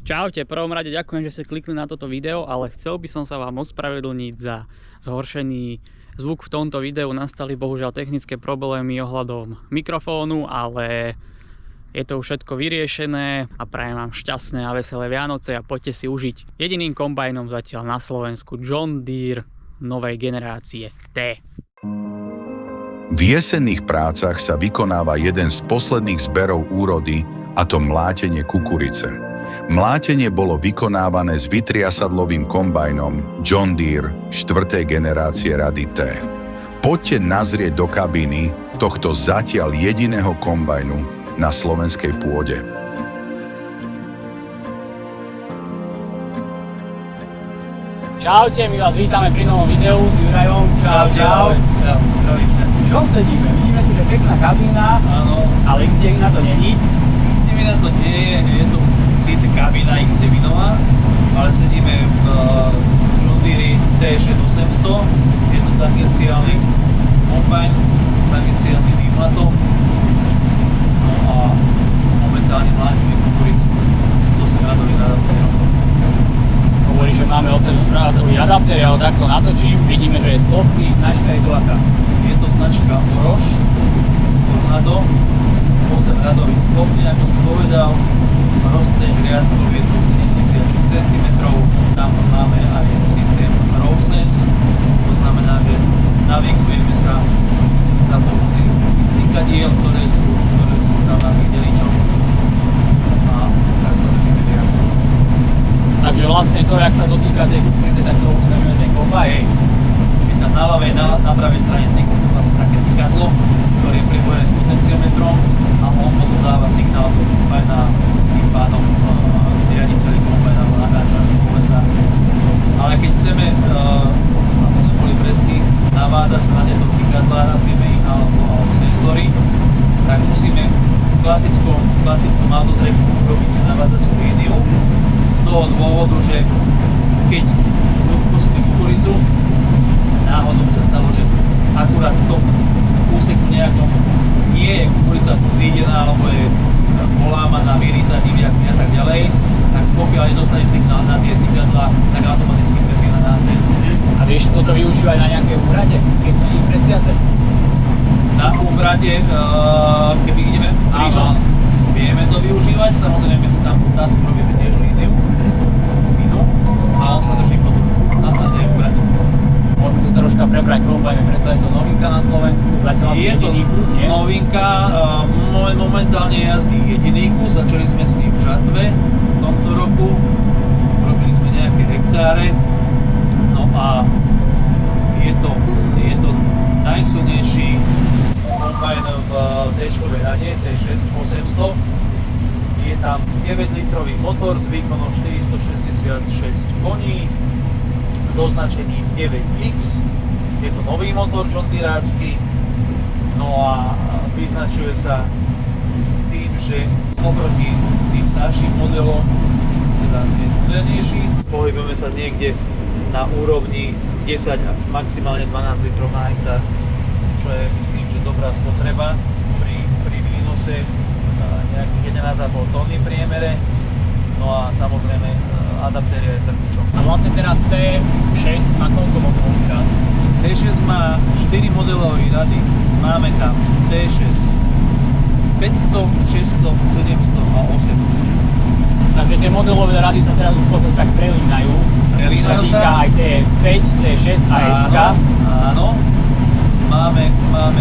Čaute, prvom rade ďakujem, že ste klikli na toto video, ale chcel by som sa vám ospravedlniť za zhoršený zvuk v tomto videu. Nastali bohužiaľ technické problémy ohľadom mikrofónu, ale je to už všetko vyriešené a prajem vám šťastné a veselé Vianoce a poďte si užiť jediným kombajnom zatiaľ na Slovensku John Deere novej generácie T. V jesenných prácach sa vykonáva jeden z posledných zberov úrody, a to mlátenie kukurice. Mlátenie bolo vykonávané s vytriasadlovým kombajnom John Deere 4. generácie rady T. Poďte nazrieť do kabíny tohto zatiaľ jediného kombajnu na slovenskej pôde. Čaute, my vás vítame pri novom videu s Jurajom. Čau. V čom sedíme? Vidíme tu, že pekná kabína, Áno, ale X9 na to není. X9 to nie je to síce kabína X9-ová, ale sedíme v John Deere T6800, je to tangenciálny kombajn, tangenciálnym výmlatom, no a momentálne mlátime kukuricu, to sa radový adaptérom. Hovorí, že máme 8-radový adaptér, ale takto natočím, vidíme, že je sklopný, značka je to aká? Je to značka Oroš, Tornado, 8-radový sklopný, ako som povedal, roztež riadkov je to 76 cm, tam máme aj systém RowSense, to znamená, že navigujeme sa za pomoci klikadiel, ktoré sú tam na tých deličoch a tak sa držíme riadkov. Takže vlastne to, jak sa dotýka tej kukurice, tak to usmerňuje ten kombajn. Je tam na ľavej, na pravej strane vlastne také tykadlo, ktoré je pripojené s potenciometrom a on potom dáva signál do kombajna, tým pádom riadi celý kombajn alebo natáča kolesa. Ale keď chceme, aby sme boli presní, navádzať sa na tieto tykadlá, nazvieme ich, alebo senzory, tak musíme v klasickom autotracku urobiť si navádzaciu líniu z toho dôvodu, že keď pustíme kukuricu, náhodou sa stalo, že akurát v tom úseku nejakom nie je kukurica zídená alebo je polámaná, vyrytá diviakmi a tak ďalej, tak pokiaľ nedostane signál na tie tykadlá, tak automaticky prepína na anténu. A vieš toto využívať na nejaké úrade, keď to nie je presiate? Na úrade, keby ideme krížom, vieme to využívať, samozrejme si tam robíme tiež líniu, a on sa drží potom na tej úrade. Poďme si troška prebrať kombajn, predsa je to novinka na Slovensku, zatiaľ asi Je to jediný kus, nie? novinka, momentálne jazdí jediný kus, začali sme s ním v žatve v tomto roku, urobili sme nejaké hektáre, no a je to najsilnejší kombajn v T-škovej rade, T6800. Je tam 9-litrový motor s výkonom 466 koní s označením 9X. Je to nový motor John Deereácky, no a vyznačuje sa tým, že oproti tým starším modelom, teda je modernejší, pohybujeme sa niekde na úrovni 10 a maximálne 12 litrov na hektár, čo je myslím, že dobrá spotreba pri výnose nejakých 11,5 tony v priemere, no a samozrejme adaptéria je s drpičom. A vlastne teraz T6 má koľko modelových rád? T6 má 4 modelové rady, máme tam T6 500, 600, 700 a 800. Takže tie modelové rady sa teraz už v podstate tak prelínajú. Prelínajú sa. Aj T5, T6 a SK. Áno. Máme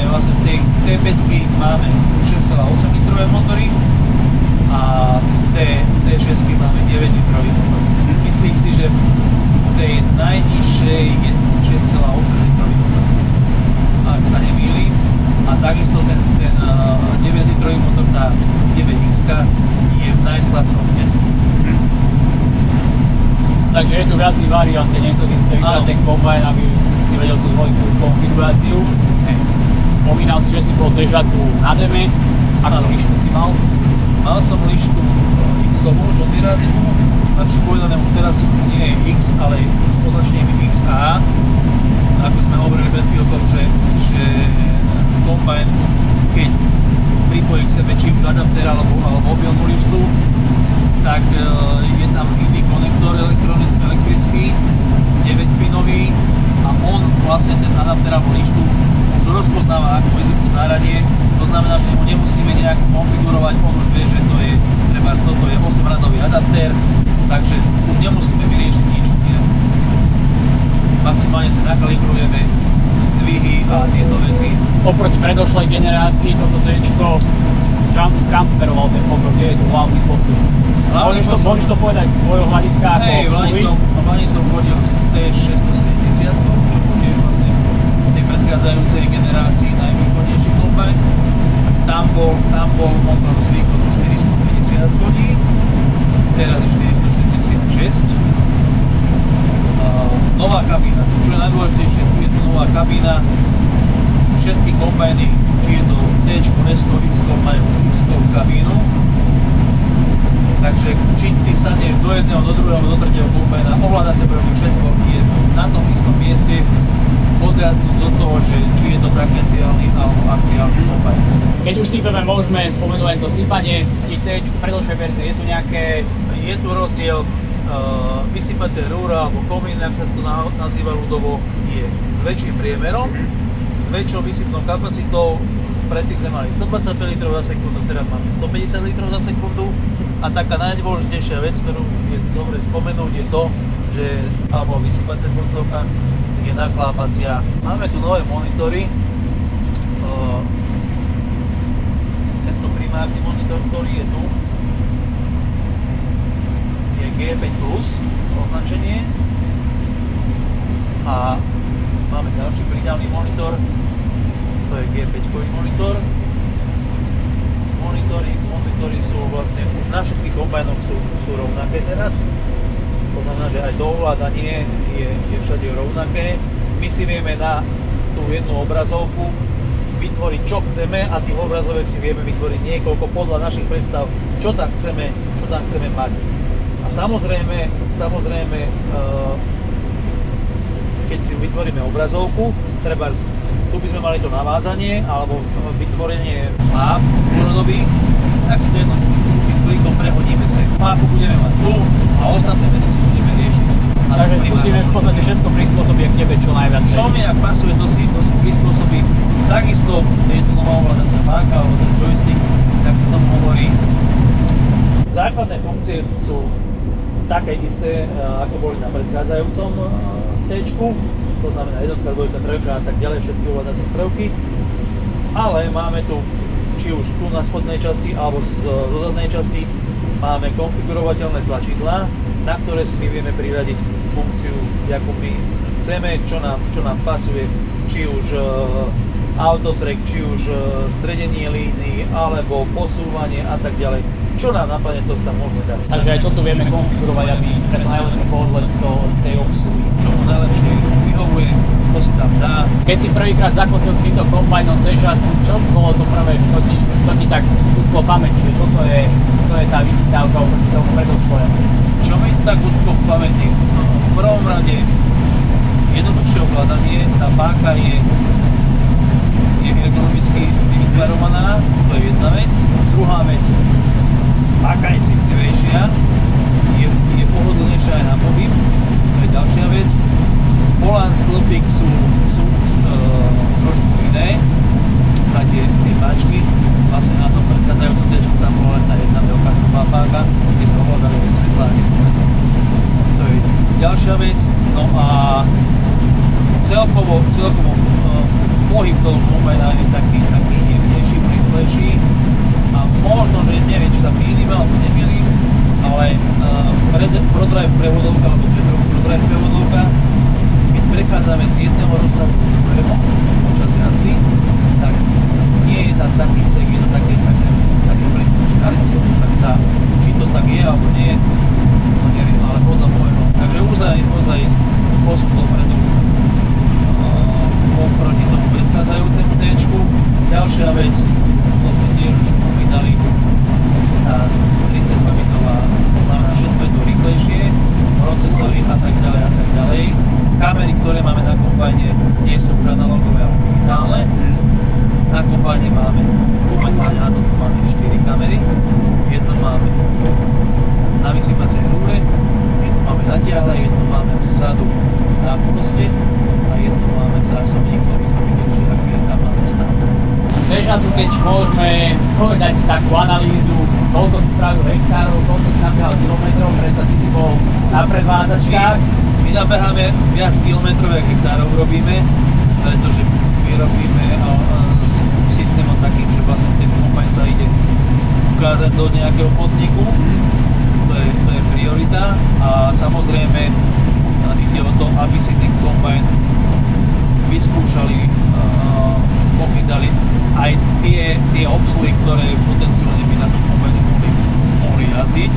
vlastne v tej T5-ky máme 6,8 litrové motory a v T6-ky máme 9 litrový motor. Myslím si, že v tej najnižšej je 6,8 litrový motor, ak sa nemýlim. A takisto ten 9 litrový motor, tá 9X-ka je v najslabšom dnesku. Takže je tu viac variant, keď niekto chce vybrať ten kombajn, aby si vedel tú zvoliť tú konfiguráciu. Pomínal si, že si bol cez žatvu na Deme. Akú lišku si mal? Mal som lišku X-ovú, John Deereácku. Lepšie povedané, už teraz nie je X, ale s označením XA. Ako sme hovorili pred chvíľkou, že kombajn, keď pripojí k sebe či už adaptér alebo mobilnú lištu, tak je tam tam iný konektor elektrický, 9-pinový a on vlastne ten adapter alebo lištu už rozpoznáva ako EasyBus náradie. To znamená, že mu nemusíme nejak konfigurovať, on už vie, že to je, treba, toto je 8-radový adapter, takže už nemusíme vyriešiť nič. Maximálne si nakalibrujeme zdvihy a tieto veci. Oproti predošlej generácii toto D-čko, kam smeroval ten pokrok, kde je tu hlavný posun? Môžeš to povedať z svojho hľadiska ako obsluhy? V Lani som chodil z T670, čo tiež vlastne v tej predchádzajúcej generácii najvýkonnejší kombajn. Tam bol motor s výkonom 450 koní, teraz je 466. Nová kabína, čo je najdôležitejšie, je to nová kabína. Všetky kombajny, či je to T-čko, S-ko, X-ko, majú X-kovú kabínu. Takže či ty sadneš do jedného, do druhého, do tretieho kombajna, ovládacie prvky, všetko je na tom istom mieste, odhľadnúť do toho, že či je to frekvenciálny alebo axiálny kombajn. Keď už sypeme, môžeme spomenúť len to sypanie. I T-čku predošlej verzie, je tu nejaké... Je tu rozdiel, vysypacie rúra alebo komín, ak sa to nazýva ľudovo, je s väčším priemerom, s väčšou vysypnou kapacitou. Predtým sme mali 125 litrov za sekundu, teraz máme 150 litrov za sekundu. A taká najdôležitejšia vec, ktorú je dobre spomenúť, je to, že alebo vysypacia koncovka je naklápacia. Máme tu nové monitory. Tento primárny monitor, ktorý je tu, je G5 Plus označenie. A máme ďalší pridavný monitor, to je G5 monitor. Monitory sú vlastne už na všetkých kombajnoch sú rovnaké teraz. To znamená, že aj doovládanie je všade rovnaké. My si vieme na tú jednu obrazovku vytvoriť čo chceme a tých obrazovek si vieme vytvoriť niekoľko podľa našich predstav, čo tam chceme mať. A samozrejme, keď si vytvoríme obrazovku, treba tu by sme mali to navádzanie alebo vytvorenie map úrodových, tak si to jednoduchým klikom prehodíme sem. Mapu budeme mať tu a ostatné veci si budeme riešiť. Takže skúsime v podstate všetko prispôsobiť k tebe čo najviac. Čo mi ak pasuje, to si prispôsobí. Takisto je to nová ovládacia páka alebo ten joystick, tak sa tomu hovorí. Základné funkcie sú také isté, ako boli na predchádzajúcom T-čku. To znamená jednotka, dvojka, trojka a tak ďalej, všetky ovládacie prvky. Ale máme tu, či už tu na spodnej časti alebo zo zadnej časti, máme konfigurovateľné tlačidlá, na ktoré si my vieme priradiť funkciu, akú my chceme, čo nám pasuje, či už autotrack, či už stredenie línií, alebo posúvanie a tak ďalej. Čo nám napadne, to si tam môžeme dať. Takže aj toto vieme konfigurovať, aby pre najlepší podľa tej obsluhy. Čo mu najlepšie vyhovuje, to si tam dá. Keď si prvýkrát zakosil s týmto kombajnom C-Žatu, čo bolo to prvé, to ti tak utklo pamäti, že toto je tá vychytávka oproti tomu predošlému? Čo mi tak utklo v pamäti? No, v prvom rade jednoduchšie ovládanie, tá páka je ergonomicky vytvarovaná, to je jedna vec. Druhá vec, páka je citlivejšia, je pohodlnejšia aj na pohyb, to je ďalšia vec. Volán, stĺpik sú už trošku iné, a tie páčky, vlastne na tom predchádzajúcom T-čku tam bola len tá jedna veľká hrubá páka, kde sa ovládali aj svetlá a tieto veci. To je ďalšia vec, no a celkovo pohyb toho kombajna je taký jemnejší, rýchlejší a možno, že neviem, či sa mýlim alebo nemýlim, ale ProDrive prevodovka alebo ProDrive prevodovka, keď prechádzame z jedného rozsahu do druhého počas jazdy, tak nie je tam taký sek, je to také plynúčie. Aspoň sa to tak zdá. Či to tak je alebo nie, to neviem, ale podľa môjho. Takže ozaj posun dopredu oproti tomu predchádzajúcemu T-čku. Ďalšia vec, to sme tiež už spomínali, tá 32-bitová, to znamená, všetko je to rýchlejšie, procesory a tak ďalej. Kamery, ktoré máme na kombajne, nie sú už analogové, ale digitálne. Na kombajne máme, momentálne na tomto máme 4 kamery. Jedno máme na vysypacej rúre, keď môžeme povedať takú analýzu, koľko si spravil hektárov, koľko si nabehal kilometrov, predsa ty si bol na predvádzačkách. My nabeháme viac kilometrov, jak hektárov robíme, pretože my robíme systémom takým, že vlastne ten kombajn sa ide ukázať do nejakého podniku, to je priorita a samozrejme ide o to, aby si ten kombajn vyskúšali, pochytali aj tie obsluhy, ktoré potenciálne by na tom kombajne mohli jazdiť.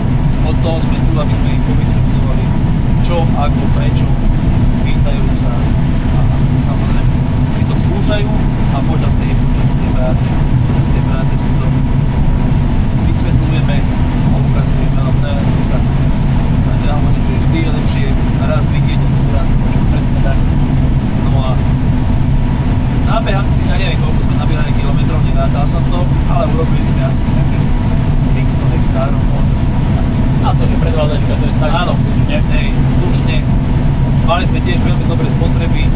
Od toho sme tu, aby sme im povysvetľovali čo, ako, prečo, pýtajú sa a samozrejme si to skúšajú a počas tej práce si to vysvetľujeme a ukazujeme, ale najlepšie sa hovorí, že vždy je lepšie raz vidieť, než raz počuť. Presne tak. No a ja neviem, koľko sme nabehali kilometrov, nerátal som to, ale urobili sme asi nejakých 300 hektárov možno. A to, že predvádzačka, to je tak slušne. Hej, slušne. Mali sme tiež veľmi dobré spotreby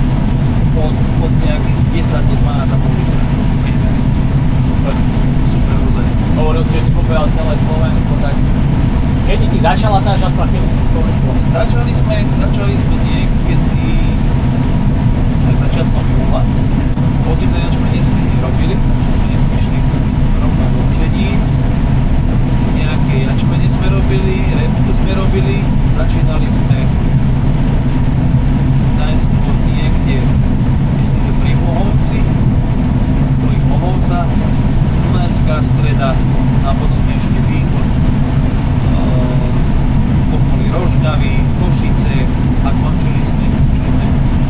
od nejakých 10 do 12,5 litra. Super rozhodne. Hovoril si, že si poberal celé Slovensko, tak kedy ti začala tá žatva, kedy ti skončila? Začali sme niekedy začiatkom júla. Pozimné jačmenie sme nerobili, takže sme išli rovno do pšeníc. Nejaké jačmenie sme robili, repku sme robili, začínali sme najskôr niekde, myslím, že pri Mohovci, Dunajská streda, a potom sme išli východ, okolí Rožňavy, Košice a končili sme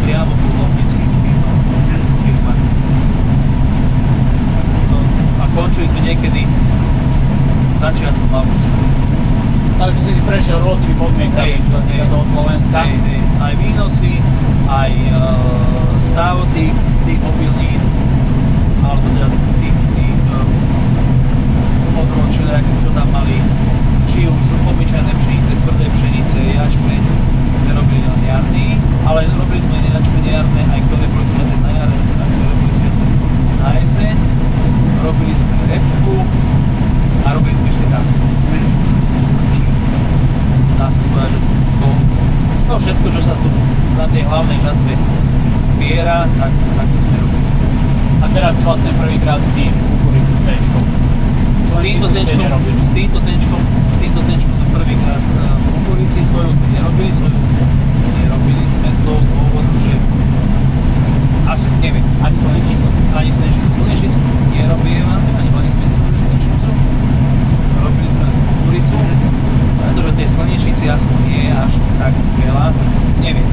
priamo pod Lomnickým Špítom. A končili sme niekedy začiatkom augusta. Takže si prešiel rôznymi podmienkami toho Slovenska. Aj výnosy, aj stav tých obilnín, alebo teda tých odrôd všelijakých, čo tam mali, či už obyčajné pšenice, tvrdé pšenice, jačmeň, sme robili len jarný, ale robili sme jačmeň jarné, aj ktoré boli sviaté na jar, a ktoré boli sviaté na jeseň. Robili sme repku a robili sme ešte kávy. Takže dá sa povedať, že to všetko, čo sa tu na tej hlavnej žatve zbiera, tak to sme robili. A teraz si vlastne prvýkrát s tým kukurici s T-čkom. S týmto tečkom prvýkrát v kukurici, soju sme nerobili sme z toho dôvodu, že asi neviem. Ani slnečnicu? Ani slnečnicu nerobíme, ani sme nerobili slnečnicu. Robili sme kukuricu, pretože tej slnečnici asi nie je až tak veľa, neviem.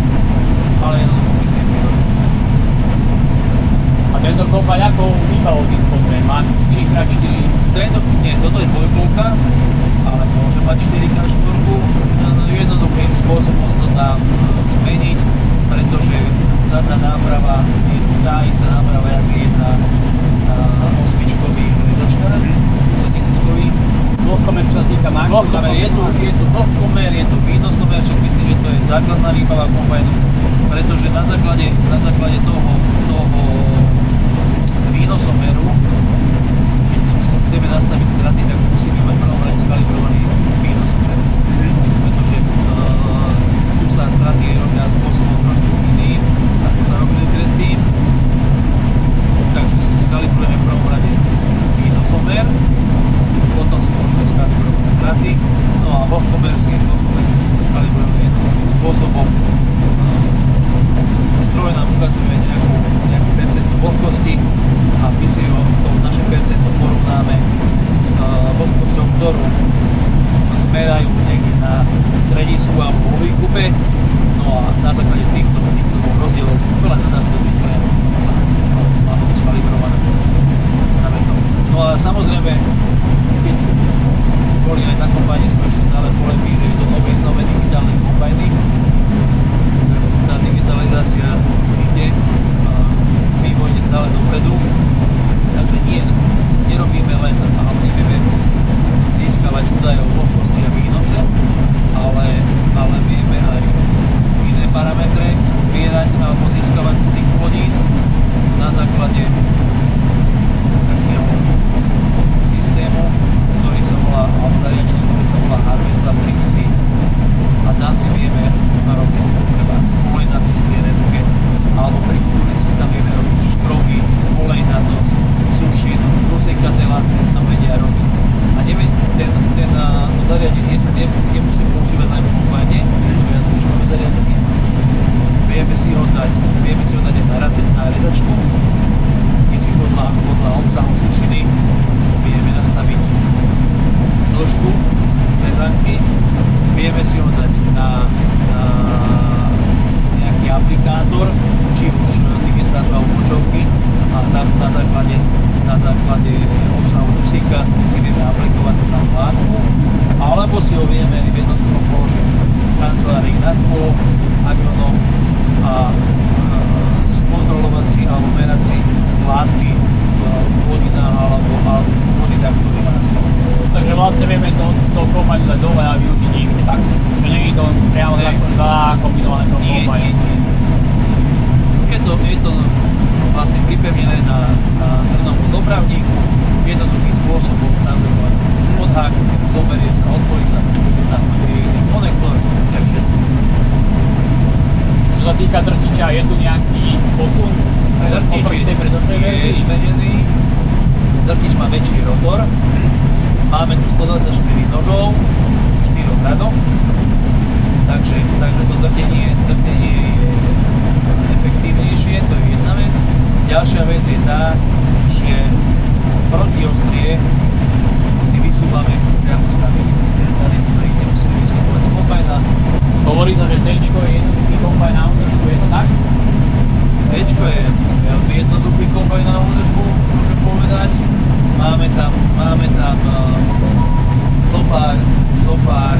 Ale jednoducho my sme nerobili. A tento kombajn ako výbavou ty spodne? Máš 4x4? Toto je dvojkolka, ale môže mať 4x4. Jednoduchým spôsobom sa to dá zmeniť, pretože zadná náprava je tá istá náprava, jak je na 8-čkový rezačkách, 10-tisíckový. Dvochkomer, čo sa týka máš? Je tu dvochkomer, je tu výnosomer, čo myslím, že to je základná výbava kombajnu, pretože na základe toho výnosomeru, keď si chceme nastaviť straty, tak musíme mať prvom rade skalibrovaný výnosomer. Pretože tu sa straty robia spôsobom trošku iným, ako sa robili predtým. Takže si skalibrujeme v prvom rade výnosomer, potom si môžeme skalibrovať straty, no a bohkomer si skalibrujeme jednoduchým spôsobom. Stroj nám ukazuje nejakú percentu vlhkosti a my si to naše percento porovnáme s vlhkosťou, ktorú zmerajú niekde na stredisku alebo vo výkupe. No a na základe týchto rozdielov veľa sa dá do displeja máme to skalibrované. No a samozrejme, keď boli aj na kombajne, sme ešte stále polepí, že je to nové digitálne kombajny. Tá digitalizácia ide, vývoj ide stále dopredu, takže nerobíme len a hlavne vieme získavať údaje o vlhkosti a výnose, ale vieme aj iné parametre zbierať alebo získavať z tých plodín na základe takého a je tu nejaký posun oproti tej predošlej je verzii? zmenený, drtič má väčší rotor, máme tu 124 nožov v 4 radoch, takže to drtenie je efektívnejšie, to je jedna vec. Ďalšia vec je tá, že proti ostrie si vysúvame už priamo z kabiny. Tady sme nemuseli vystupovať z kombajna. Hovorí sa, že T-čko je jednoduchý kombajn na údržbu, je to tak? T-čko je veľmi jednoduchý kombajn na údržbu, môžem povedať. Máme tam zopár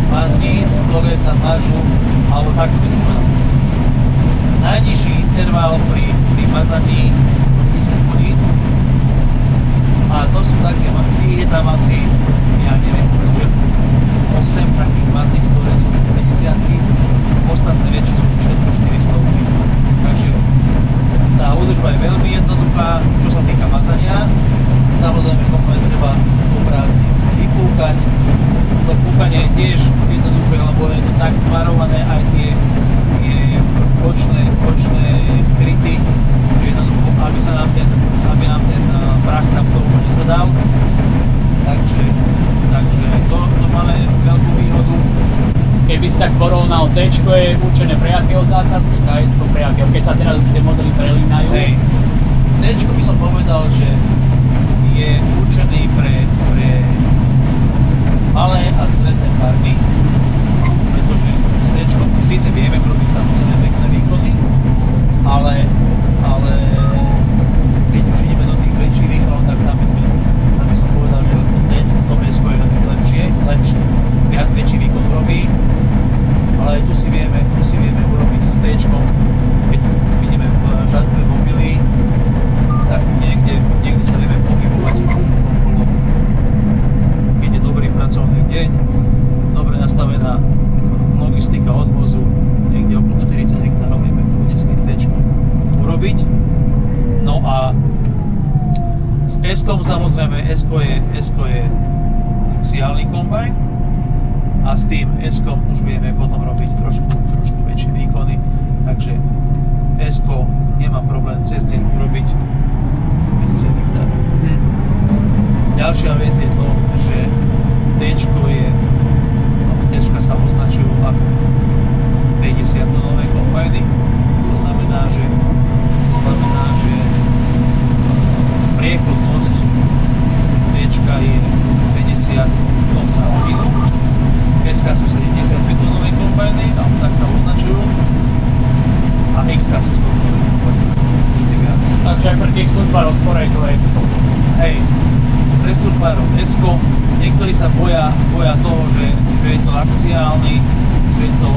mazníc, ktoré sa mažú, alebo tak by som povedal. Najnižší interval pri mazaní tisku koní. A to sú také, je tam asi, ja neviem, že 8 takých mazníc, ktoré sú 50-ky, ostatné väčšinou sú všetko 400-ky. Takže tá údržba je veľmi jednoduchá, čo sa týka mazania. Samozrejme, komplett treba po práci vyfúkať. To fúkanie je tiež jednoduché, lebo je to tak tvarované aj tie bočné kryty, že jednoducho, aby nám ten prach tam toho nesadal. Takže to máme veľkú výhodu. Keby si tak porovnal, T-čko je určené pre akého zákazníka a S-ko pre akého, keď sa teraz už tie modely prelínajú? Hej, T-čko by som povedal, že je určený pre malé a stredné farmy, pretože s T-čkom síce vieme robiť samozrejme pekné výkony, ale keď už ideme do tých väčších výkonov, tak tam by som povedal, že to S-ko je lepšie, väčší výkon robí, ale tu si vieme urobiť s T-čkom, keď ideme v žatve v obilí, tak niekde sa vieme pohybovať okolo, keď je dobrý pracovný deň, dobre nastavená logistika odvozu, niekde okolo 40 hektárov vieme kľudne s tým T-čkom urobiť. No a s S-kom samozrejme, S-ko je axiálny kombajn a s tým S-kom už vieme potom robiť trošku väčšie výkony, takže S-ko nemá problém cez deň urobiť 50 hektárov. Ďalšia vec je to, že T-čka sa označujú ako 50-tonové kombajny. To znamená, že priechodnosť T-čka je 50 tón za hodinu. S-ka sú 75-tonové kombajny, alebo tak sa označujú. A X-ka sú 100-tonové kombajny. Vždy viac. Takže aj pre tých službárov skôr je to S-ko. Hej, pre službárov S-ko. Niektorí sa boja toho, že je to axiálny, že to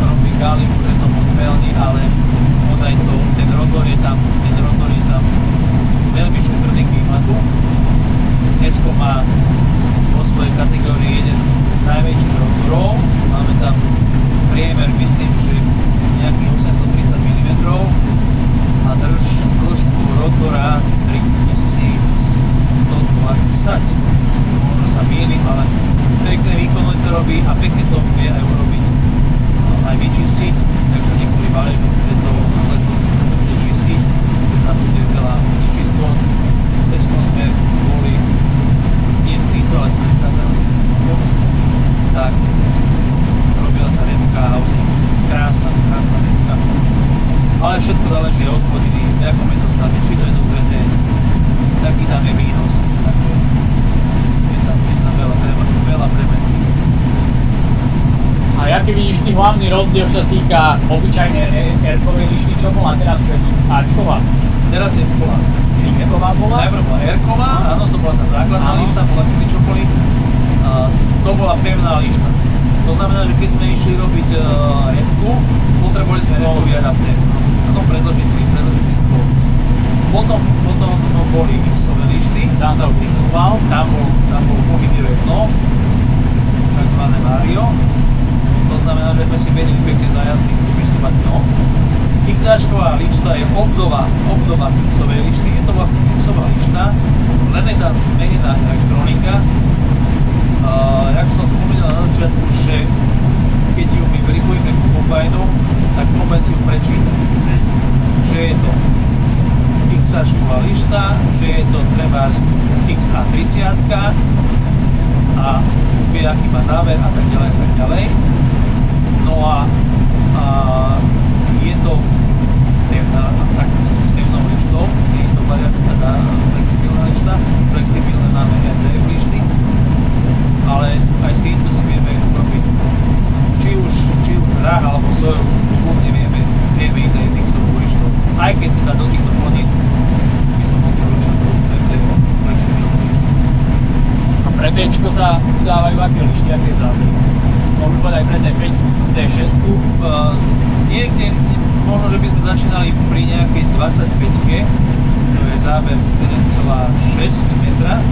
robí gáliku, že to moc veľmi, ale ozaj ten rotor je tam veľmi šetrný klimatu. S-ko má vo svojej kategórii jeden z najväčších rotorov. Máme tam priemer, myslím, že nejakých 830 mm a dĺžku rotora 3120. Možno sa mýlim, ale pekné výkony to robí a pekne to vie aj urobiť, aj vyčistiť. Tak sa niektorí báli, že to na zletku bude čistiť, že tam bude veľa nečistot. S S-kom sme boli nie z týchto, ale z predchádzajúcich S-kom. Tak robila sa repka a krásna repka. Ale všetko záleží od hodiny, v akom je to stave, či to je dozreté, taký tam je mínus, takže je tam veľa premení. A aký vidíš ty hlavný rozdiel, čo sa týka obyčajnej R-kovej lišty, čo bola teraz, čo je Ačková? Teraz bola X-ková bola? Najprv bola R-ková, áno, to bola tá základná lišta, bola kedy čo boli. To bola pevná lišta. To znamená, že keď sme išli robiť repku, potrebovali sme repový adaptér. Potom predložiť si stôl. Potom boli X-ové lišty. Tam sa upisúval. Tam bol pohyblivé dno, takzvané Mario. To znamená, že sme si vedeli pekne za jazdník upisovať dno. X-áčková lišta je obdoba X-ovej lišty. Je to vlastne X-ová lišta, len je tam zmenená elektronika. Jak som spomínal na začiatku, že keď ju my pripojíme k kombajnu, tak kombajn si ju prečíta. Že je to X-ačková lišta, že je to trebárs XA30 a už vie, aký má záver a tak ďalej a tak ďalej. No a je to tak s pevnou lištou, je to teda flexibilná lišta, flexibilné máme RDF lišty, ale aj s týmto si vieme robiť či už ráh alebo soju, kľudne vieme ísť aj s X-ovou lištou. Aj keď teda do týchto plodín by som mohol robiť RDF flexibilnú lištu. A pre T-čko sa udávajú aké lišty, aké zábery? Môžu povedať pre T5, T6? Niekde, možno, že by sme začínali pri nejakej 25-ke, to je záber 7,6 metra,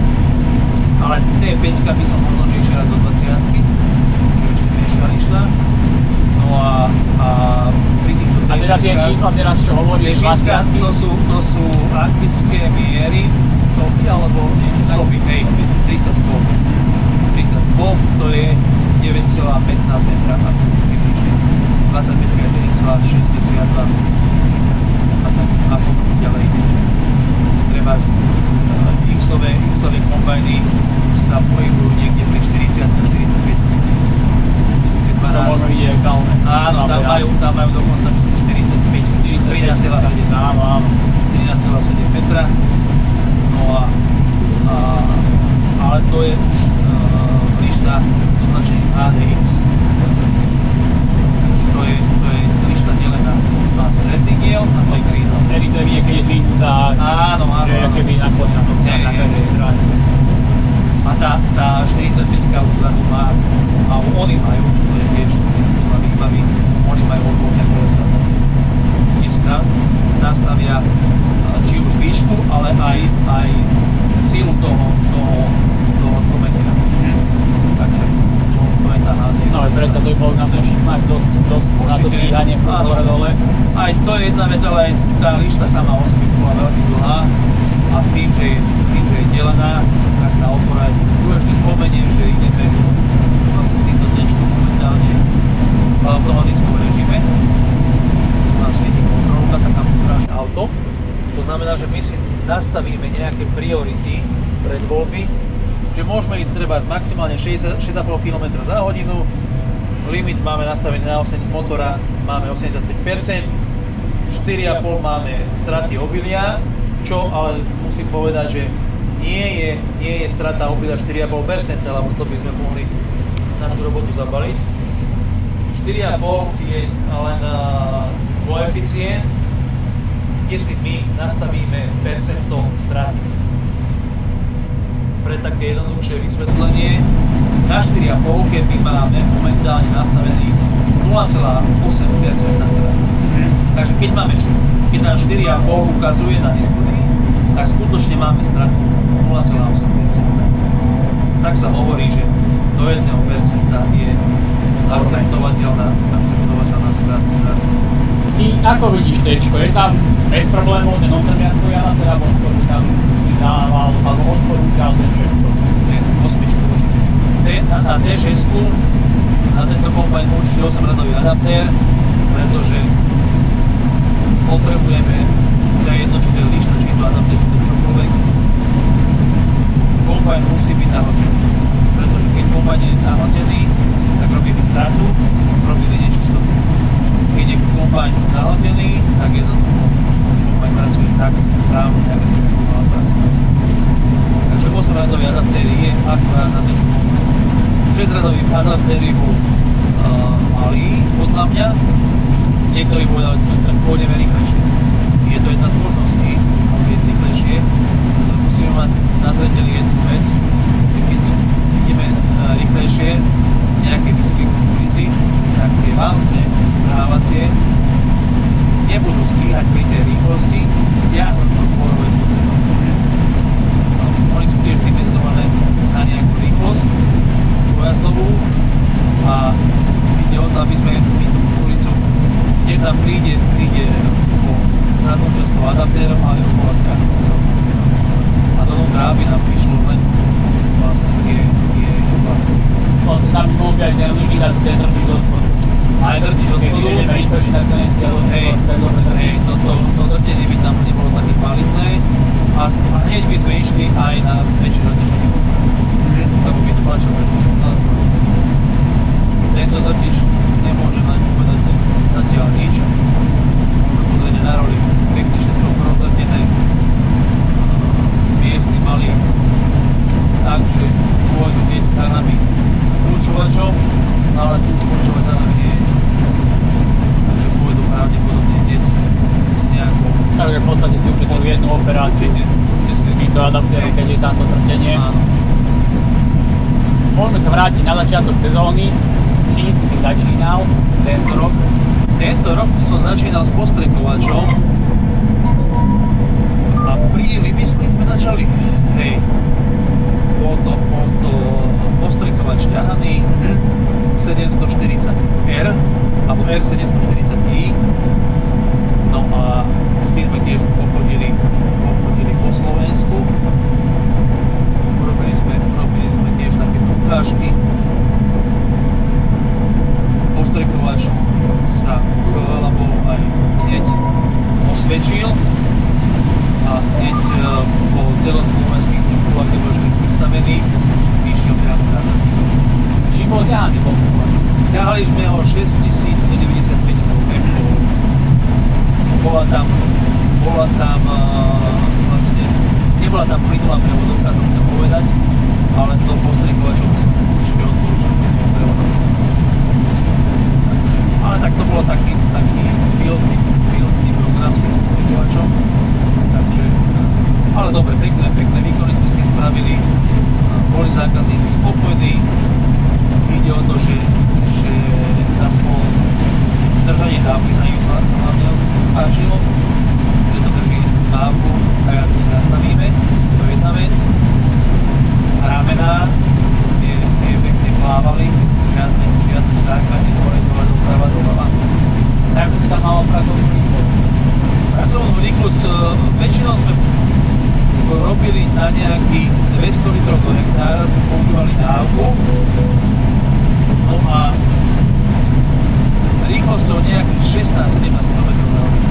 ale T5 by som možno išiel do 20-ky, čo je ešte menšia lišta. No a pri týchto A teda tie čísla teraz, čo hovoríš, 20-ky? To sú anglické miery. Stopy alebo niečo tak? Stopy, hej, 30 stop. 30 stop, to je 9,15 metra asi približne. 25 je 7,62 a potom ďalej ideme. Treba X-ové kombajny sa pohybujú niekde pri 40 a 45. Čo možno ide aj kalné. Áno, tam majú dokonca myslím 45, 13,7 metra. No ale to je už lišta označením ADX. To je lišta delená na stredný diel a to je krídlo. Tedy to je niekedy je dvihnutá, áno, že je keby naklonená to strana na každej strane. A tá 45-ka už vzadu má, a oni majú, čo to je tiež výbavy, oni majú odborné kolesa. Oni si nastavia či už výšku, ale aj sílu toho tromenia. Takže to je tá HDX. No ale predsa to by bolo na ten šikmák dosť na to dvíhanie hore dole. Aj to je jedna vec, ale aj tá lišta sama o sebe bola veľmi dlhá a s tým, že je delená, tak tá opora, tu ešte spomeniem, že ideme vlastne s týmto T-čkom momentálne v automatickom režime. Tu nás svieti kontrolka, taká podrážne auto. To znamená, že my si nastavíme nejaké priority pred voľby, že môžeme ísť treba maximálne 6,5 km za hodinu, limit máme nastavený na 8 motora, máme 85%, 4,5 máme straty obilia, čo ale musím povedať, že nie je strata obilia 4,5%, lebo to by sme mohli našu robotu zabaliť. 4,5 je len koeficient, kde si my nastavíme percento straty. Pre také jednoduchšie vysvetlenie, na 4,5 my máme momentálne nastavený 0,8% straty. Takže keď nám 4,5 ukazuje na displeji, tak skutočne máme stratu 0,8%. Tak sa hovorí, že do 1% je akceptovateľná strata. Ty ako vidíš T-čko? Je tam bez problémov ten 8-riadkový adapter, alebo skôr by tam si dával alebo odporúčal ten 6? Nie, 8 určite. Na T6 na tento kombajn určite 8-radový adaptér, pretože potrebujeme, to je jedno, či to je lišta, či to adaptér, či to čokoľvek. Kombajn musí byť zahltený, pretože keď kombajn je zahltený, tak robíme stratu, robíme nečistotu. Keď je kombajn zahltený, tak jednoducho kombajn pracuje tak správne, ako by mal pracovať. Takže 8-radový adaptér je akurát na ten kombajn. 6-radový adaptér je malý, podľa mňa. Niektorí povedali, že tak pôjdeme rýchlejšie. Je to jedna z možností, môže ísť rýchlejšie. Musíme mať na zreteli jednu vec, že keď ideme rýchlejšie v nejakej vysokej ulici, tak tie válce správacie nebudú stíhať pri tej rýchlosti stiahnuť podporové pod sebou. Oni sú tiež dimenzované na nejakú rýchlosť pojazdovú a ide o to, aby sme my tú ulicu, keď nám príde po zadnú časť toho adaptérom, ale ho bola skákať celkom. A donútra, aby nám prišlo len vlastne tie vlastne. Vlastne tam by mohol byť aj ten limit, asi ten držíš do spodu. Aj drtiš od spodu. Kebyže nepritočí, tak to nestiahlo Hej, tak dobre. hej, to drtenie by tam nebolo také kvalitné a hneď by sme išli aj na väčšie zaťaženie motora. Lebo by to tlačilo veci. Tento drtiš nemôže na ňu povedať zatiaľ nič. Môžeme pozrieť na roli, pekne všetko rozdrtené. Miestny malý, takže pôjdu hneď za nami s kľúčovačom, ale tu kľúčovač za nami nie je. Takže pôjdu pravdepodobne hneď s nejakou... Takže v podstate si ušetril jednu operáciu s týmto adaptérom, keď je tamto drtenie. Áno. Môžeme sa vrátiť na začiatok sezóny. Čím si ty začínal tento rok? Tento rok som začínal s postrekovačom. V apríli, myslím, sme začali. Hej. Bol to postrekovač ťahaný 740R alebo R740i. No a s tým sme tiež pochodili po Slovensku. Urobili sme tiež také ukážky. Postrekovač sa chvála Bohu aj hneď osvedčil a hneď po celoslovenských výpulách, kde bol ešte vystavený, išiel priamo zákazníkom. Čím bol ťahaný postrekovač? Ťahali sme ho 6195 km. Bola tam vlastne, nebola tam plynulá prevodovka, to chcem povedať, ale to postrekovačom som určite odporúčal prevodovku. Ale tak to bolo taký pilotný program s tým postrekovačom, takže, ale dobre, pekné výkony sme s tým spravili, boli zákazníci spokojní, ide o to, že tam bolo držanie dávky sa im hlavne páčilo, že to drží dávku, tak ako si nastavíme, to je jedna vec. Ramená je pekne plávali, žiadne skákanie, dole, doprava, doprava. Tak to si tam malo pracovnú rýchlosť. Pracovnú rýchlosť väčšinou sme robili na nejakých 200 litrov do hektára, sme používali dávku. No a rýchlosťou nejakých 16-17 km za hodinu.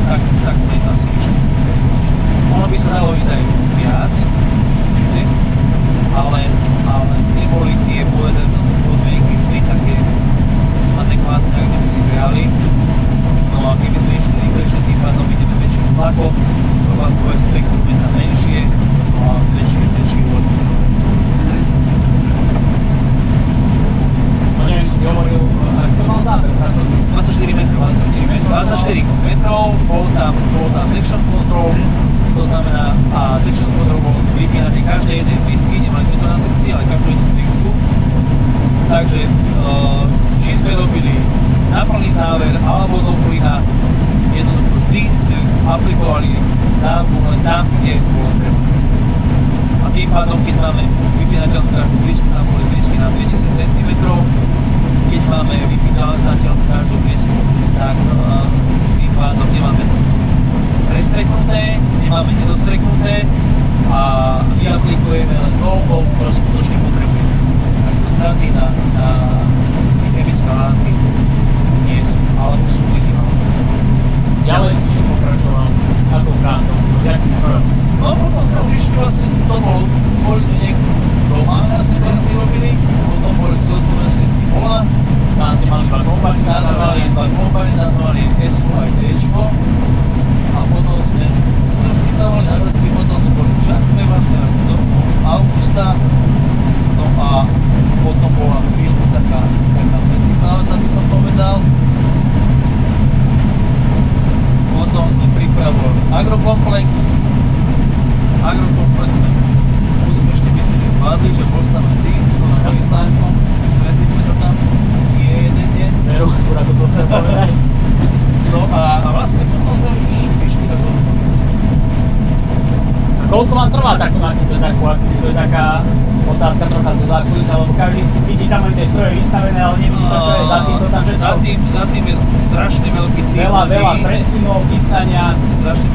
Tak sme asi išli. Ono by sa dalo ísť aj viac, určite, ale neboli tie podmienky vždy také adekvátne, ak by si behali. No a keby sme išli rýchlejšie, tým pádom ideme väčším tlakom, tlakové spektrum je tam menšie, no a väčší úvod. Neviem, či si hovoril, ako mal záber pracovný? 24 metrov. 24 metrov, bol tam section control, to znamená, a section control bol vypínatý každej jednej trysky, nemali sme to na sekcii, ale každú jednu trysku. Takže, či sme robili na plný záver, alebo do plyna, jednoducho vždy sme aplikovali dávku len tam, kde bolo treba. A tým pádom, keď máme vypínateľnú každú trysku, tam boli trysky na 50 cm, keď máme vypínateľnú každú trysku, tak tým pádom nemáme prestreknuté, nemáme nedostreknuté a vyaplikujeme len toľko, čo skutočne potrebujeme. Takže straty na tých chemické látky nie sú, alebo sú minimálne. Ďalej si čím pokračoval? Akou prácou? S jakým strojom? No potom sme už išli vlastne, boli sme niekde doma, nás sme si robili, potom boli celoslovenské pola. Tam ste mali dva kompany? Tam sme mali dva kompany, tam sme mali S-ko aj D-čko. A potom sme trošku dávali na žrtky, potom sme boli v Žatve vlastne až do augusta. No a potom bola chvíľku taká medzipáza, by som povedal. Potom sme pripravovali agrokomplex. Agrokomplex sme úspešne myslím, že zvládli, že bol tam aj tým s Stánkom. Stretli sme sa tam jeden deň. Veru, akurát to som chcel povedať. No a vlastne potom sme už išli až do Lukovice. A koľko vám trvá takto napísať takú akciu? To je taká otázka trocha zo zákulisa, lebo každý si vidí tam aj tie stroje vystavené, ale nevidí to, čo je za tým, to tam všetko. Za tým je strašne veľký tým Veľa presunov, chystania. Strašne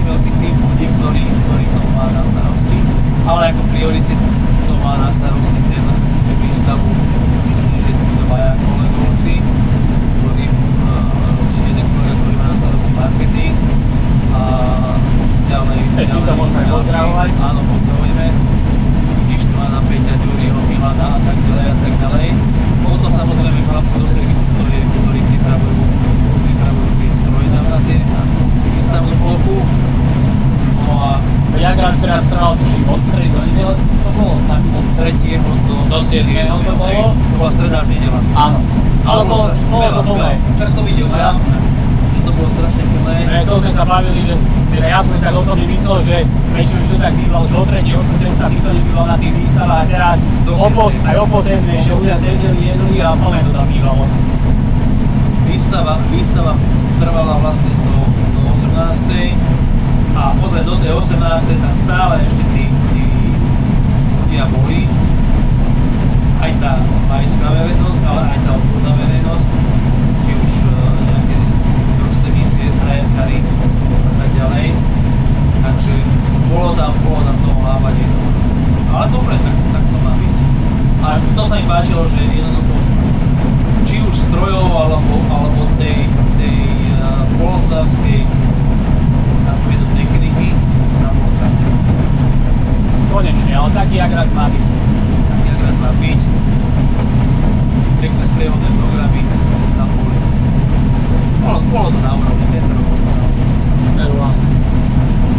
veľký tým ľudí, ktorý to má na starosti. Ale ako prioritne to má na starosti ten výstavu. Myslím, že to pozdravovať. Áno, pozdravujeme. Ištvana, Peťa, Ďuriho, Milana a tak ďalej a tak ďalej. Potom samozrejme chlapci zo servisu, ktorí pripravujú tie stroje na tú výstavnú plochu. No a Jagráš teraz trval, tuším, od stredy do nedele, to bolo sami? od 3. do 7. to bolo? To bola streda až nedeľa. Áno. Ale bolo to plné. Čas to videl sám, Jasné. že to bolo strašne plné. To sme sa bavili, že teda ja som si tak osobne myslel, že prečo už to tak býval, že o tretej, o štvrtej už tam nikto nebýval na tých výstavách a teraz aj o 7. ešte ľudia sedeli, jedli a plné to tam bývalo. Výstava trvala vlastne do 18. a ozaj do tej 18. tam stále ešte tí ľudia boli. Aj tá laická verejnosť, ale aj tá odborná verejnosť, či už nejaké družstevníci, strajankári a tak ďalej. Takže bolo tam toho hávanie. Ale dobre, tak to má byť. A to sa mi páčilo, že jednoducho či už strojov alebo tej polnospodárskej nazvime to techniky, tam bolo strašne. Konečne, ale taký Jagráš má byť. Taký Jagráš má byť. Pekné sprievodné programy tam boli. Bolo to na úrovni, tento rok bolo to na úrovni.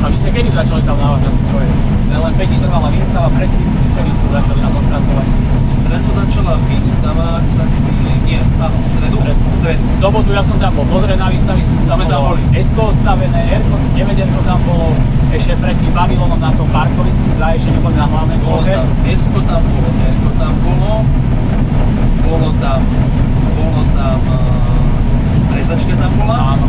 A vy ste kedy začali tam navážať stroje? Len 5 dní trvala výstava, predtým už kedy ste začali na tom pracovať? V stredu začala výstava, ak sa nemýlim, nie, áno, v stredu. V sobotu ja som tam bol pozrieť na výstavisku, už tam bolo S-ko odstavené, R-ko, 9R-ko tam bolo, ešte pred tým Babylonom na tom parkovisku, za ešte neboli na hlavnej ploche. S-ko tam bolo, R-ko tam bolo tam rezačka tam bola. Áno.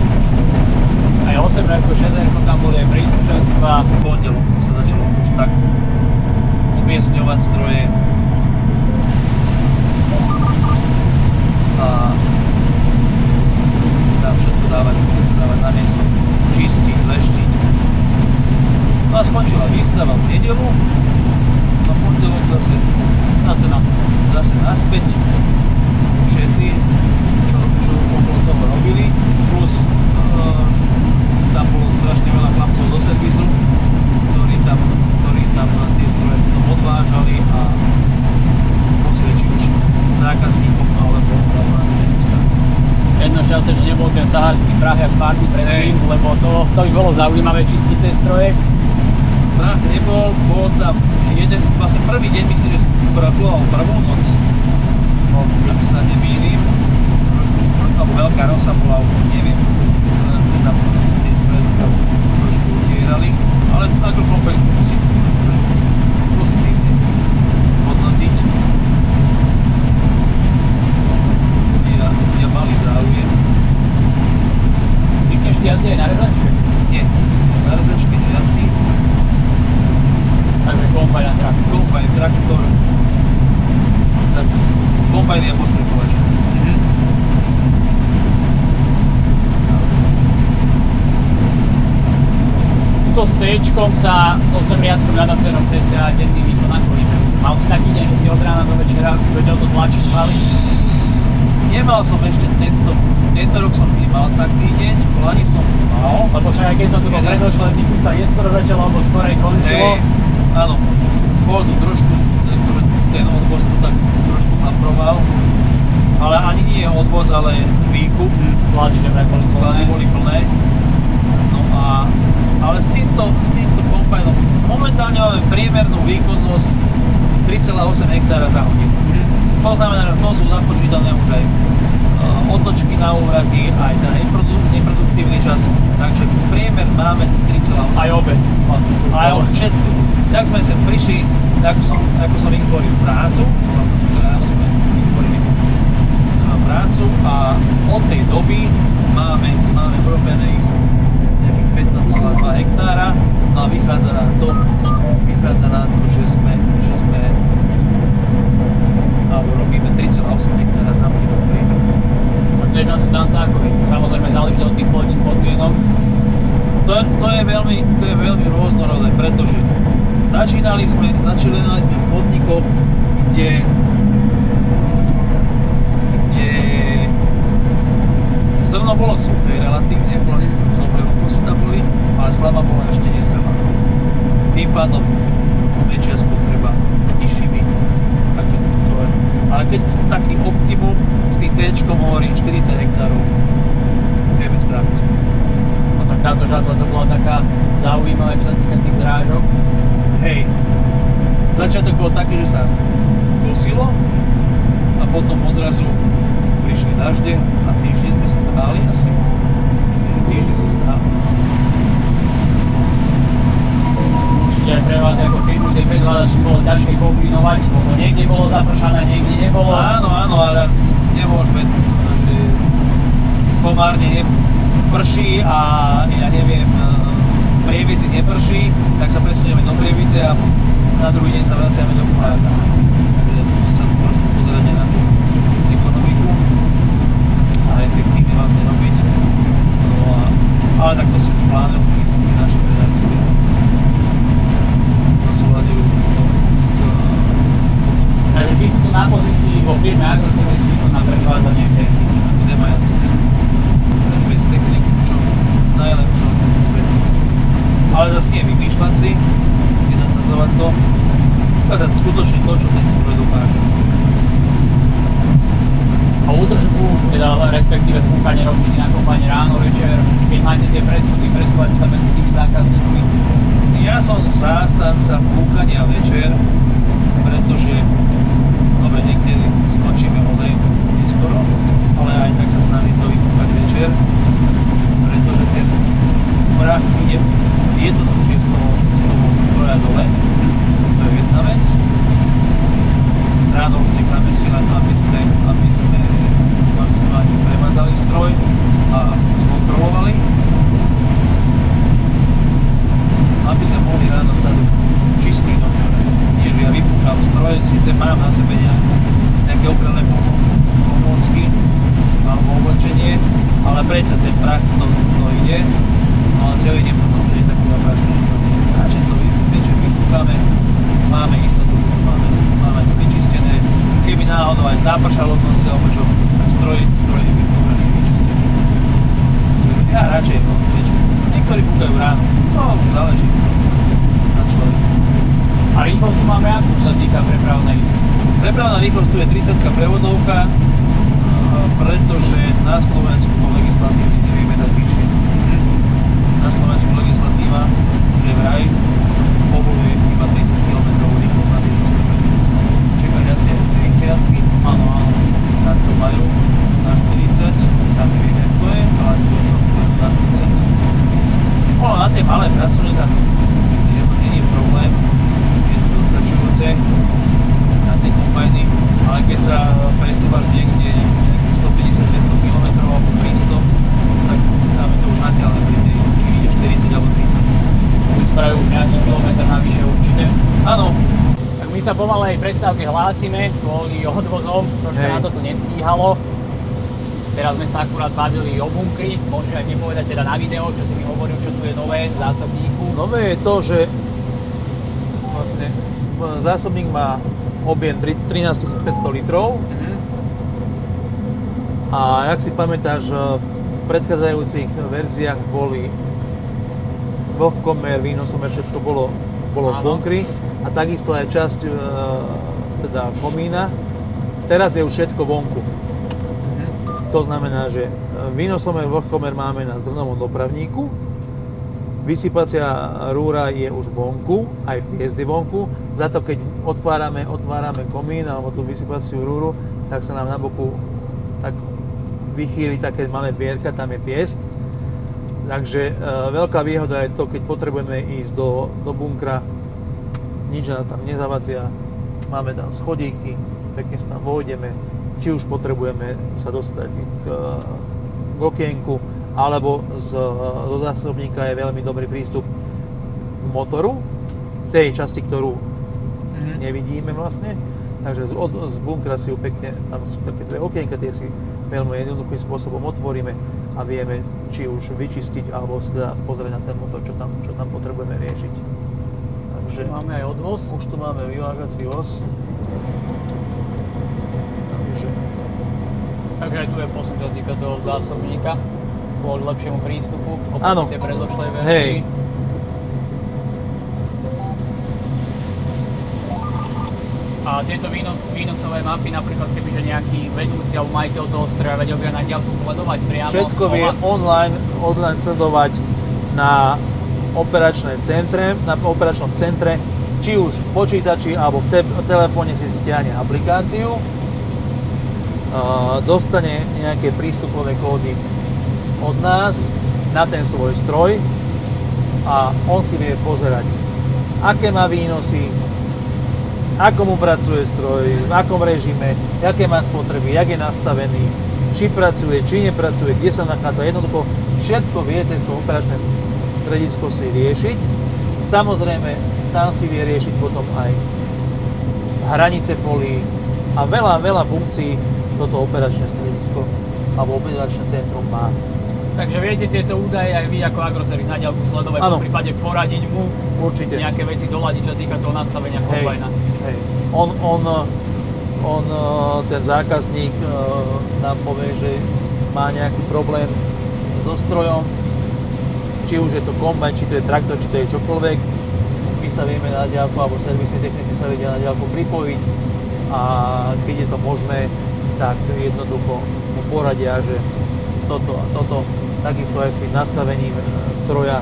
Aj 8R-ko, 6R-ko tam boli aj príslušenstva. V pondelok sa začalo už tak umiestňovať stroje. A tam všetko dávať na miesto, čistiť, leštiť. No a skončila výstava v nedeľu, na pondelok zase naspäť. Všetci, čo okolo toho robili, plus tam bolo strašne veľa chlapcov do servisu, ktorí tam tie stroje potom odvážali a posledne či už zákazníkom alebo na strediska. Jedno šťastie, že nebol ten sahársky prach jak pár dní predtým, lebo to by bolo zaujímavé čistiť tie stroje. Prach nebol, bol tam jeden, vlastne prvý deň myslím, že bola prvú noc, ak sa nemýlim, trošku, alebo veľká rosa bola, už neviem, tam tie stroje tam trošku utierali, ale ako komplet musím pozitívne hodnotiť. Ľudia mali záujem. Zvykneš ty jazdiť aj na rezačke? Nie, na rezačke nejazdí. Takže kombajn a traktor. Kombajn, traktor, tak kombajn je postrekovač. Tuto s T-čkom sa 8 riadkom nad adaptérom cca denný výkon ako ide. Mal si taký deň, že si od rána do večera vedel to tlačiť, chváliť? Nemal som ešte tento rok som nemal taký deň, v lani som mal. Lebo však aj keď sa tu bol predošlé, sa neskoro začalo, alebo skorej končilo. Áno, bol tu trošku, akože ten odvoz tu tak trošku naproval. Ale ani nie odvoz, ale výkup. Sklady, že vraj boli Sklady boli plné. No ale s týmto kombajnom momentálne máme priemernú výkonnosť 3,8 hektára za hodinu. To znamená, že v tom sú započítané už aj otočky na úvraty, aj ten neproduktívny čas. Takže priemer máme 3,8. Aj obed vlastne. Aj všetko. Tak sme sem prišli, ako som vytvoril prácu, ráno sme vytvorili prácu a od tej doby máme urobených nejakých 15,2 hektára. No a vychádza na to, že sme alebo robíme 3,8 hektára za hodinu. A chceš na tú Tansákovi? Samozrejme záleží od tých pôdnych podmienok. To je veľmi rôznorodé, pretože začínali sme v podnikoch, kde zrno bolo suché relatívne, dobré vlhkosti tam boli, ale slama bola ešte nestrelá. Tým pádom väčšia spotreba, nižší výkon. Takže to je. Ale keď taký optimum s tým T-čkom hovorím 40 hektárov, vieme spraviť. No tak táto žatva to bola taká zaujímavá, čo sa týka tých zrážok. Hej, začiatok bol taký, že sa kosilo a potom odrazu prišli dažde a týždeň sme stáli asi. Myslím, že týždeň sa stáli. Určite aj pre vás ako firmu tie 5 hľadačky bolo ťažké kombinovať, lebo niekde bolo zapršané, niekde nebolo. Áno, ale nemôžeme, že v Komárne neprší a ja neviem, v Prievidzi neprší, tak sa presunieme do Prievidze a na druhý deň sa vraciame do Komárna. Takže sa trošku pozerať na tú ekonomiku a efektívne vlastne robiť. No ale tak to si už plánujú naše predácie. Súľadujú s Takže ty si tu na pozícii vo firme Agroservice čisto na predvádzanie techniky. Ideme jazdiť bez techniky, čo najlepšom svete. Ale zase nie vymýšľať si, nenacadzovať to, ukázať skutočne to, čo ten stroj dokáže. A údržbu, teda respektíve fúkanie robíš na kopanie ráno, večer, keď máte tie presuny, presúvať sa medzi tými zákazníkmi. Ja som zástanca fúkania večer, pretože dobre, niekedy skončíme ozaj neskoro, ale aj tak sa snažím to vyfúkať večer, pretože ten prach ide jednoduchšie z toho stroja dole, to je jedna vec. Ráno už necháme si len, aby sme maximálne premazali stroj a skontrolovali, aby sme mohli ráno sadnúť čistý do stroja. Nie, že ja vyfúkam stroj, síce mám na sebe nejaké ochranné pomôcky alebo oblečenie, ale predsa ten prach to ide, no a celý deň potom sedieť takú zaprašenie. Radšej to vyfúkame, máme istotu, že to máme to vyčistené. Keby náhodou aj zapršalo v noci alebo čo, tak stroj je vyfúkaný, vyčistený. Ja radšej večer. Niektorí fúkajú ráno, no už záleží na človeku. A rýchlosť tu máme akú, čo sa týka prepravnej? Prepravná rýchlosť tu je 30 prevodovka, pretože na Slovensku to legislatívne nevieme dať vyššie. Na Slovensku legislatíva, že vraj povoluje iba 30 km rýchlosť na tých výstupech. Čekáš jasne 40-ky, áno, tak to majú na 40, tam nevieme, jak to je, ale tu je to na 30. No na tie malé prasuny, tak myslím, že to nie je problém, je to dostačujúce na tie kombajny, ale keď sa presúvaš niekde 150-200 km alebo 300, tak dáme to už natiaľne pri tej, či ide 40 alebo 30. Vyspravujú nejaký kilometr navyše určite. Áno. Tak my sa pomalej prestávke hlásime kvôli odvozom, troška na to tu nestíhalo. Teraz sme sa akurát bavili o bunkri, môžeš aj mi povedať teda na video, čo si mi hovoril, čo tu je nové v zásobníku. Nové je to, že vlastne zásobník má objem 13 500 litrov. A jak si pamätáš, v predchádzajúcich verziách boli vlhkomer, výnosomer, všetko bolo v bunkri a takisto aj časť teda komína. Teraz je už všetko vonku. To znamená, že výnosomer, vlhkomer máme na zrnovom dopravníku, vysypacia rúra je už vonku, aj piesť je vonku, za to keď otvárame komín alebo tú vysypaciu rúru, tak sa nám na boku tak vychýli také malé dvierka, tam je piesť. Takže veľká výhoda je to, keď potrebujeme ísť do bunkra, nič nás tam nezavadzia, máme tam schodíky, pekne sa tam vojdeme, či už potrebujeme sa dostať k okienku, alebo zo zásobníka je veľmi dobrý prístup k motoru, tej časti, ktorú nevidíme vlastne. Takže z bunkra si ju pekne, tam sú také dve okienka, tie si veľmi jednoduchým spôsobom otvoríme a vieme či už vyčistiť, alebo si teda pozrieť na ten motor, čo tam potrebujeme riešiť. Takže máme aj odvoz. Už tu máme vyvážací voz. Takže aj tu je posun, čo týka toho zásobníka, kvôli lepšiemu prístupu oproti tej predošlej verzii. Hej. A tieto výnosové mapy, napríklad kebyže nejaký vedúci alebo majiteľ toho stroja vedel by na diaľku sledovať priamo. Všetko vie online sledovať na operačnom centre, či už v počítači alebo v telefóne si stiahne aplikáciu, dostane nejaké prístupové kódy od nás na ten svoj stroj a on si vie pozerať, aké má výnosy, ako mu pracuje stroj, v akom režime, aké má spotreby, jak je nastavený, či pracuje, či nepracuje, kde sa nachádza. Jednoducho všetko vie cez to operačné stredisko si riešiť. Samozrejme, tam si vie riešiť potom aj hranice polí a veľa funkcií toto operačné stredisko alebo operačné centrum má. Takže viete tieto údaje aj vy ako Agroservice na diaľku sledovať, v prípade poradiť mu určite nejaké veci doľadiť, čo týka toho nastavenia kombajna. Hej. On, ten zákazník nám povie, že má nejaký problém so strojom, či už je to kombajn, či to je traktor, či to je čokoľvek. My sa vieme na diaľku, alebo servisní technici sa vedia na diaľku pripojiť a keď je to možné, tak jednoducho mu poradia, že toto a toto, takisto aj s tým nastavením stroja.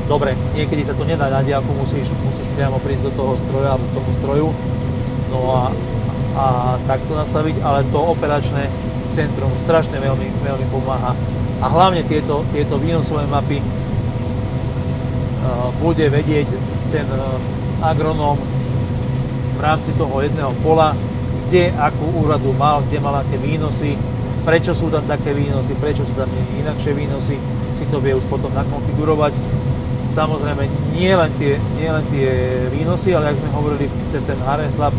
Dobre, niekedy sa to nedá na diaľku, musíš priamo prísť do toho stroja alebo tomu stroju, no a takto nastaviť, ale to operačné centrum strašne veľmi pomáha. A hlavne tieto výnosové mapy bude vedieť ten agronóm v rámci toho jedného pola, kde akú úradu mal, kde mal aké výnosy, prečo sú tam také výnosy, prečo sú tam inakšie výnosy, si to vie už potom nakonfigurovať. Samozrejme, nie len tie výnosy, ale ak sme hovorili cez ten RS Lab,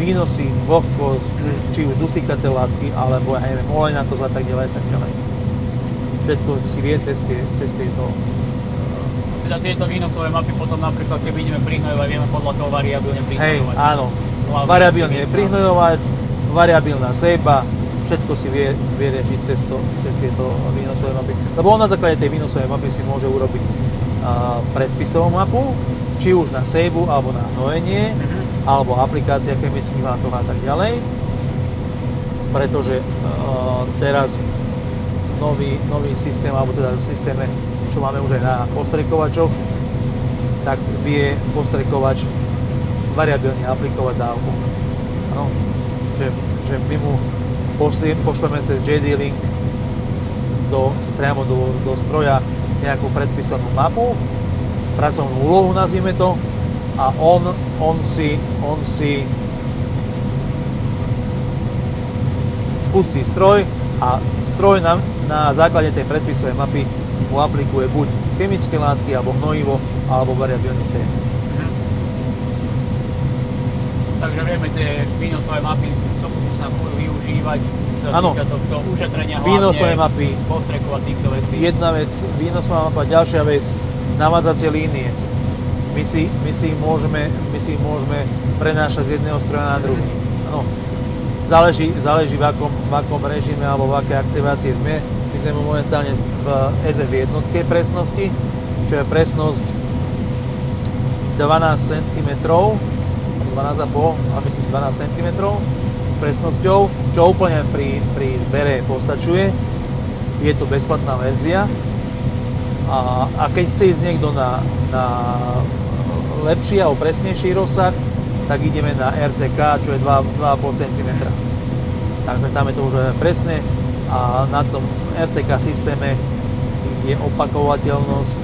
výnosy, vlhkosť, či už dusíkaté látky, alebo ja neviem, olejnatosť a tak ďalej, tak ďalej. Všetko si vie cez tieto. Teda tieto výnosové mapy potom napríklad, keď ideme prihnojovať, vieme podľa toho variabilne prihnojovať. Hej, áno. Variabilne prihnojovať, variabilná sejba, všetko si vie riešiť cez tieto výnosové mapy. Lebo on na základe tej výnosovej mapy si môže urobiť predpisovú mapu, či už na sejbu, alebo na hnojenie, alebo aplikácia chemických látok a tak ďalej. Pretože teraz nový systém, alebo teda v systéme, čo máme už aj na postrekovačoch, tak vie postrekovač variabilne aplikovať dávku. Ano, že my mu pošleme cez JD Link priamo do stroja nejakú predpísanú mapu, pracovnú úlohu nazvime to, a on si spustí stroj a stroj na základe tej predpisovej mapy mu aplikuje buď chemické látky, alebo hnojivo, alebo variabilný sej. Takže vieme tie výnosové mapy sa budú využívať, čo sa týka tohto ušetrenia výnosové mapy, postrekovať týchto vecí. Jedna vec, výnosová mapa, ďalšia vec, navádzacie línie. My si môžeme prenášať z jedného stroja na druhý. Ano, záleží v akom režime alebo v akej aktivácii sme. My sme momentálne v SF jednotke presnosti, čo je presnosť 12 cm, 12,5 a myslím 12 cm s presnosťou, čo úplne pri zbere postačuje. Je to bezplatná verzia a keď chce ísť niekto na lepší alebo presnejší rozsah, tak ideme na RTK, čo je 2,5 cm. Takže tam je to už presne a na tom RTK systéme je opakovateľnosť,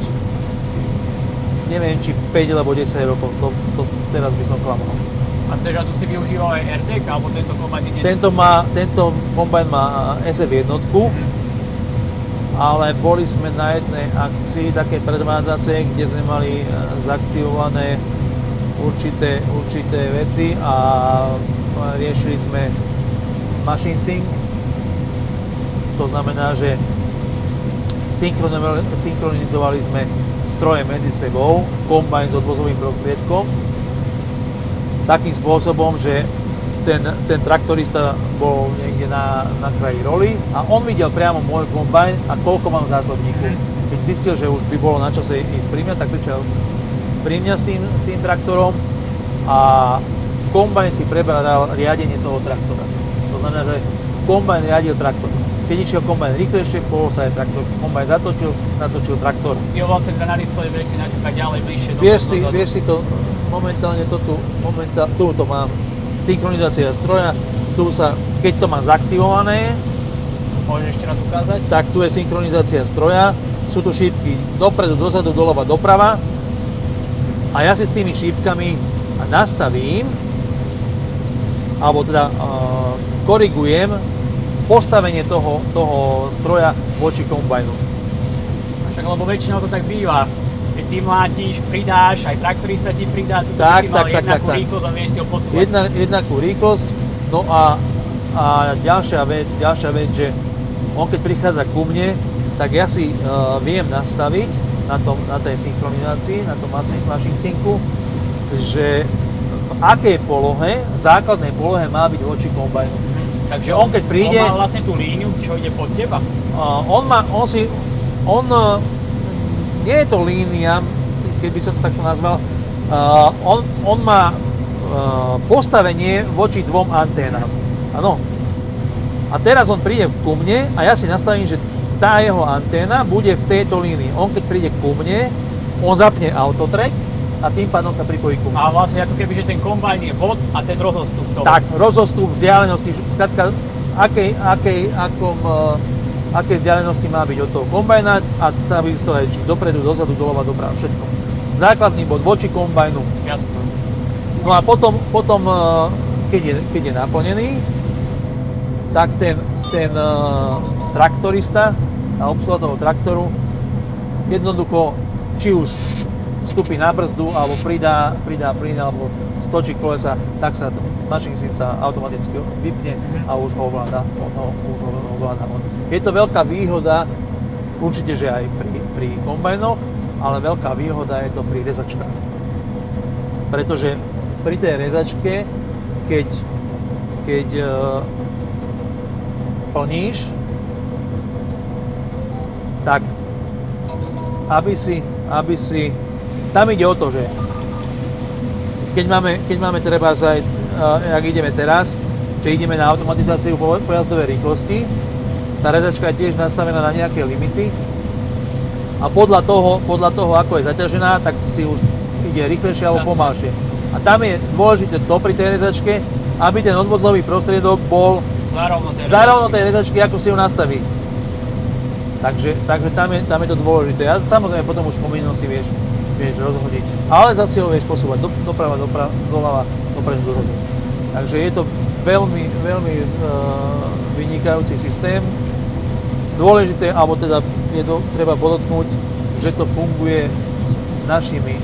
neviem či 5 alebo 10 rokov, to teraz by som klamal. A Ceža tu si využíval aj RTK, alebo tento kombajn ide? Tento kombajn má SF jednotku, ale boli sme na jednej akcii, také predvádzacej, kde sme mali zaktivované určité veci a riešili sme machine sync. To znamená, že synchronizovali sme stroje medzi sebou, kombajn s odvozovým prostriedkom, takým spôsobom, že ten traktorista bol niekde na kraji roly a on videl priamo môj kombajn a koľko mám zásobníku. Keď zistil, že už by bolo na čase ísť pri mňa, tak prišiel pri mňa s tým traktorom a kombajn si preberal riadenie toho traktora. To znamená, že kombajn riadil traktor. Keď išiel kombajn rýchlejšie, pohol sa aj traktor. Kombajn natočil traktor. Jo, vlastne teda na displeji vieš si naťukať ďalej, bližšie do Vieš si to momentálne tu to mám synchronizácia stroja, tu sa, keď to mám zaktivované, Môžeš ešte raz ukázať? tak tu je synchronizácia stroja, sú tu šípky dopredu, dozadu, doľava, doprava a ja si s tými šípkami nastavím alebo teda korigujem postavenie toho stroja voči kombajnu. Však lebo väčšinou to tak býva. Keď ty mlátiš, pridáš, aj traktorista ti pridá, tu Tak, si mal tak, jednakú tak. rýchlosť a vieš si ho posúvať. Jednakú rýchlosť, no a ďalšia vec, že on keď prichádza ku mne, tak ja si viem nastaviť na tej synchronizácii, na tom machine syncu, že v akej polohe, základnej polohe má byť voči kombajnu. Takže on keď príde- on má vlastne tú líniu, čo ide pod teba. Nie je to línia, keby som to takto nazval, on má postavenie voči dvom anténam. Áno. A teraz on príde ku mne a ja si nastavím, že tá jeho anténa bude v tejto línii. On keď príde ku mne, on zapne autotrack a tým pádom sa pripojí ku mne. A vlastne ako keby, že ten kombajn je bod a ten rozostup toho. Tak, rozostup vzdialenosti, skrátka, aké vzdialenosti má byť od toho kombajna a takisto aj dopredu, dozadu, doľava, doprava, všetko. Základný bod voči kombajnu. Jasno. No a potom keď je naplnený, tak ten traktorista a obsluha toho traktoru jednoducho, či už vstúpi na brzdu, alebo pridá plyn, alebo stočí kolesa, tak sa machine sync sa automaticky vypne a už ho ovláda. Je to veľká výhoda, určite, že aj pri kombajnoch, ale veľká výhoda je to pri rezačkách. Pretože pri tej rezačke, keď plníš, tak aby si tam ide o to, že keď máme treba aj, ak ideme teraz, že ideme na automatizáciu pojazdovej rýchlosti, tá rezačka je tiež nastavená na nejaké limity a podľa toho, ako je zaťažená, tak si už ide rýchlejšie alebo pomalšie. A tam je dôležité to pri tej rezačke, aby ten odvozový prostriedok bol zarovno tej rezačky, ako si ju nastaví. Takže tam je to dôležité. A samozrejme potom už pomimo si vieš rozhodiť. Ale zase ho vieš posúvať doprava, doľava, dopredu, dozadu. Takže je to veľmi, veľmi vynikajúci systém. Dôležité, alebo teda treba podotknúť, že to funguje s našimi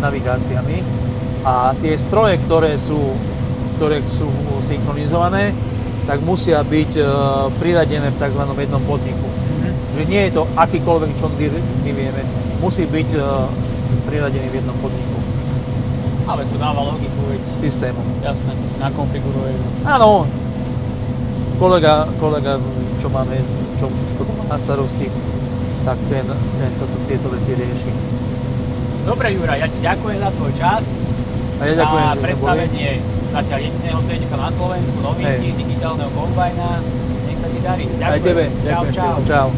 navigáciami a tie stroje, ktoré sú synchronizované, tak musia byť priradené v tzv. Jednom podniku. Že nie je to akýkoľvek John Deere, my vieme, musí byť priradený v jednom podniku. Ale to dáva logiku, veď. Systému. Jasné, to si nakonfiguruje. Áno, kolega, čo má na starosti, tak tieto veci rieši. Dobre, Juraj, ja ti ďakujem za tvoj čas. A ja ďakujem, za že predstavenie zatiaľ jediného T-čka na Slovensku, novinky, digitálneho kombajna. Nech sa ti darí. Ďakujem. Aj tebe. Ďakujem. Čau.